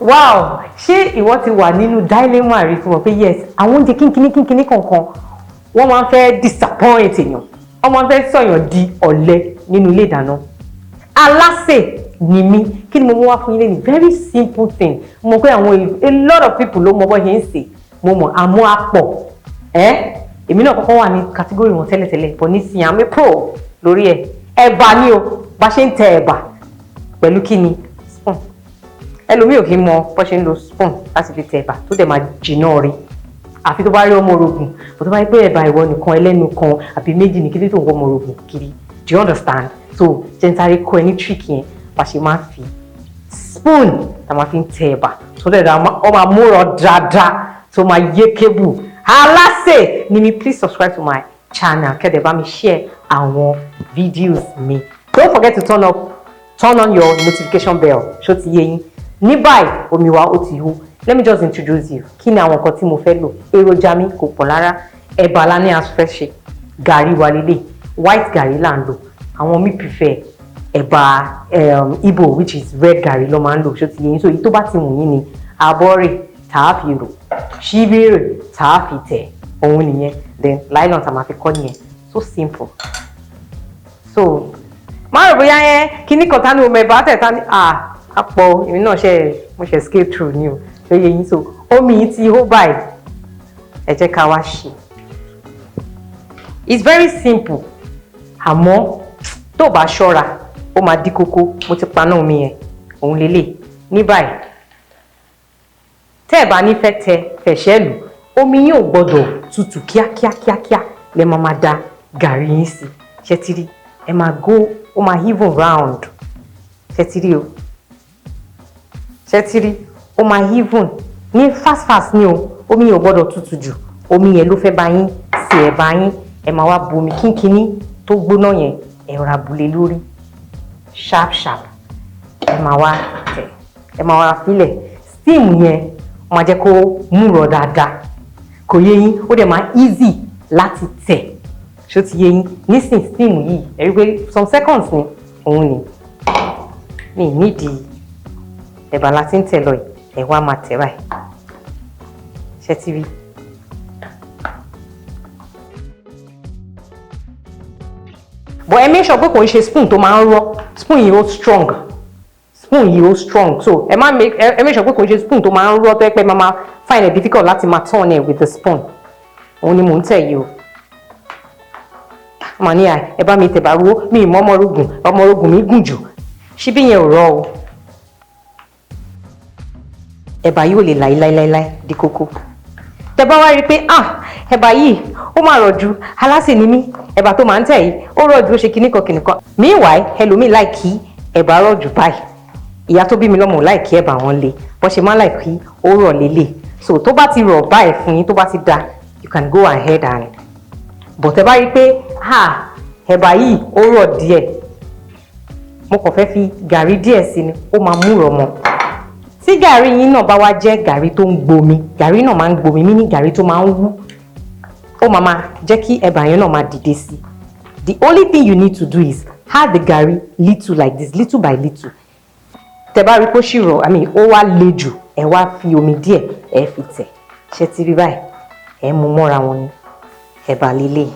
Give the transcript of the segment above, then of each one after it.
Wow, ṣé ìwọ ti wà nínú dilemma rí fún ọ pé yes, àwọn oúnjẹ kínkínní kankan wọ́n máa ń fẹ́ disappoint èèyàn, wọ́n máa ń fẹ́ sọ̀yàn di ọ̀lẹ nínú ilé ìdáná. Alase Nimi, kí ni mo mú wá fún yín lẹ́nu? Very simple thing. Mo mọ̀ pé àwọn a lot of people ló mọ bó ṣe ń sè, mo mọ̀ àmọ́ àpọ̀. Èmi náà kọ́kọ́ wà ní category wọn tẹ́lẹ̀tẹ́lẹ̀, but nísìnyí àmì pro lórí ẹ̀. Ẹ̀bà ni o, bá ṣe ń tẹ ẹ̀bà pẹ̀lú kí ni? Spoon. Ẹlòmíì ò kí mọ bó ṣe ń lo spoon láti fi tẹ ẹ̀bà tó dẹ̀ máa jìnnà rí. Àfi tó bá rí ọmọ orogún, tó bá rí pé ẹ̀bà ìwọ nìkan ẹlẹ́nu kan àbí méjì ní kílé tó ń wọ ọmọ orogún kiri. Do you understand? So jẹ́ntàrí kọ́ ẹ ní trick yẹn bá ṣe máa fi spoon tá máa fi ń tẹ ẹ̀bà tó dẹ̀ ọ máa múrọ̀ dáadáa tó máa yé kébù. Alase Nimi, please subscribe to my channel. Kẹ́dẹ̀ bá mi share àwọn videos mi. Don't forget to turn on your notification bell. Ṣó ti yé yín. Ní báyìí omi wa ó ti hó. Let me just introduce you. Kí ni àwọn nǹkan tí mo fẹ́ lò? Èròjà mi kò pọ̀ lára. Ẹ̀bà la ní as fẹ́ ṣe. Garri wa lélẹ̀. White garri là ń lò. Àwọn mi prefer ẹ̀bà Igbo which is red garri ló máa ń lò. Ṣó ti yé yín. So èyí tó bá ti wù yín ni abọ́rẹ̀ tá a fi rò. Ṣíbírè tá a fi tẹ̀. Òun nìyẹn. Then nylon tá a máa fi kọ́ nìyẹn. So simple. So má rò bóyá yẹn kíní kan tání omi ẹ̀bà tẹ̀ tání àpọ̀ èmi náà mo ṣe scale through ni o ṣe yẹ yín. So omi yìí ti hó báyìí ẹ jẹ́ ká wá ṣe. It's very simple àmọ́ tó bá ṣọ́ra ó máa dí kókó. Mo ti paná omi yẹn òun lélẹ̀ ní báyìí. Tẹ́ ẹ̀ bá nífẹ̀ẹ́ tẹ fẹ̀ṣẹ́ lù omi yín ò gbọ́dọ̀ tutù kíákíá lẹ máa da gàrí yín sí. Ṣé ti rí? Ẹ máa ó máa even round. Ṣé ti rí o? Ṣé ti rí? Ó máa even ní fast ni o. Omi yẹn ò gbọ́dọ̀ tutù jù. Omi yẹn ló fẹ́ bá yín sè ẹ̀bà yín. Ẹ máa wá bu omi kínkínní tó gbóná yẹn ẹ rọra bùlé lórí sharp. Ẹ máa wá tẹ̀. Ẹ máa wá filẹ̀. Steam yẹn ó máa jẹ́ kó múrọ̀ dáadáa. Kò yé yín, ó dẹ̀ máa easy láti tẹ̀. Ṣó ti yé yín? Nísìn steam yìí ẹ rí pé some seconds ni òun ni. Mi nídìí ẹ̀bà láti ń tẹ̀ lọ yìí, ẹ wá máa tẹ̀ báyìí. Ṣé ti rí? But ẹ make sure pé kò ń ṣe spoon tó máa ń rọ́. Spoon yìí ó strong. So ẹ make sure pé kò ń ṣe spoon tó máa ń rọ́ tó yẹ pé máa find it difficult láti máa turn it with the spoon. Òun ni mò ń tẹ̀ yìí o. Mà ní ẹ bá mi tẹ̀bà ro mi ìmọ̀ ọmọ orogún mi gùn jù. Ṣíbí yẹn ò rọ̀ o. Ẹ̀bà yìí ò lè láíláíláí di kókó. Tẹ́ bá wá rí pé ẹ̀bà yìí ó máa rọ̀ ju Alase Nimi ẹ̀bà tó máa ń tẹ̀ yìí ó rọ̀ ju ó ṣe kíníkan. Meanwhile ẹlòmíì láìkí ẹ̀bà rọ̀ jù báyìí. Ìyá tó bí mi lọ́mọ láìkí ẹ̀bà wọn le bó ṣe máa láìkí ó rọ̀ lélẹ̀. So tó bá ti rọ̀ báyìí fún yín tó bá ti da you can go ahead and but ẹ bá rí pé ẹ̀bà yìí ó rọ̀ díẹ̀ mo kàn fẹ́ fi gàrí díẹ̀ sí ni ó máa múrọ̀ mọ́. Tí gàrí yín náà bá wá jẹ́ gàrí tó ń gbomi, gàrí náà máa ń gbomi mí ní gàrí tó máa ń wú, ó máa jẹ́ kí ẹ̀bà yẹn náà máa dìde sí. The only thing you need to do is add the gàrí little like this, little by little. Tẹ́ bá rí pé ó ṣì rọ̀ ó wá le jù ẹ wá fi omi díẹ̀ ẹ fi tẹ̀. Ṣé ti rí báyìí? Ẹ mú mọ́ra wọn ni ẹ̀bà líle.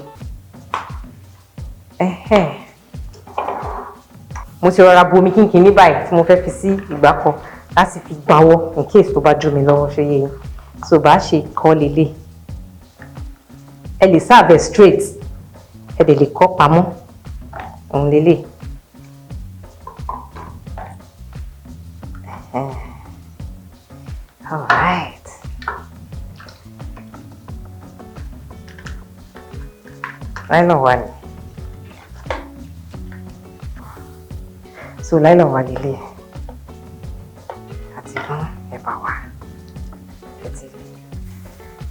Mo ti rọra bu omi kínkínní báyìí tí mo fẹ́ fi sí ìgbà kan láti fi gbawọ́ in case tó bá jó mi lọ́wọ́ ṣe yé yín. So bá ṣe kọ́ lélẹ̀. Ẹ lè serve straight. Ẹ dẹ̀ lè kọ́ pamọ́. Òun lélẹ̀. All right. Nylon wà ní. So nylon wà lélẹ̀. Àti fún ẹ̀bà wa. Ẹ ti rí.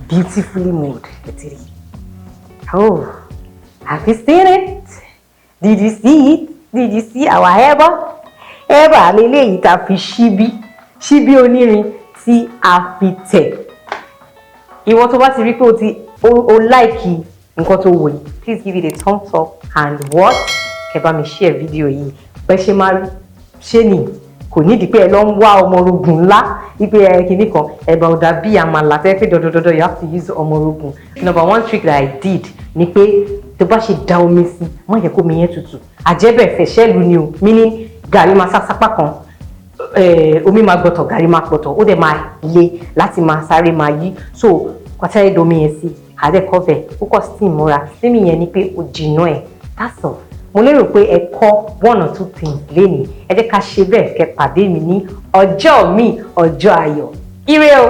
Beautifully made. Ẹ ti rí. Oh, have you seen it? Did you see it? Did you see our ẹ̀bà? Ẹ̀bà lélẹ̀ yìí tá fi ṣíbí onírin tí a fi tẹ̀. Ìwọ tó bá ti rí pé o like nǹkan tó wò yìí, please give it a thumbs up and what? Kẹ́ bá mi share video yìí. Bẹ́ ṣe máa ṣe ni kò ní di pé ẹ lọ ń wá ọmọ orogun ńlá ipe kìíní kan ẹ̀bà ò dà bí àmàlà tẹ́ pé dọ̀dọ̀dọ̀dọ̀ you have to use ọmọ orogun. Number one trick that I did ni pé tó bá ṣe da omi sí má yẹ kó omi yẹn tutù àjẹbẹ̀ fẹ̀ṣẹ́ lu ni o, meaning gàrí máa sápá kan omi máa gbọ̀tọ̀ gàrí máa gbọ̀tọ̀ ó dẹ̀ máa le láti máa sáré máa yí. So pàtàkì domi yẹn sí àdẹ́kọ̀ọ́bẹ̀ ó kọ́ steam mọ́ra steaming yẹn ni pé ó jìnnà ẹ̀ that's all. Mo lérò pé ẹ kọ́ 1 or 2 things lénìí. Ẹ jẹ́ ká ṣe bẹ́ẹ̀ kẹ́ pàdé mi ní ọjọ́ mi ọjọ́ ayọ̀. Ire o.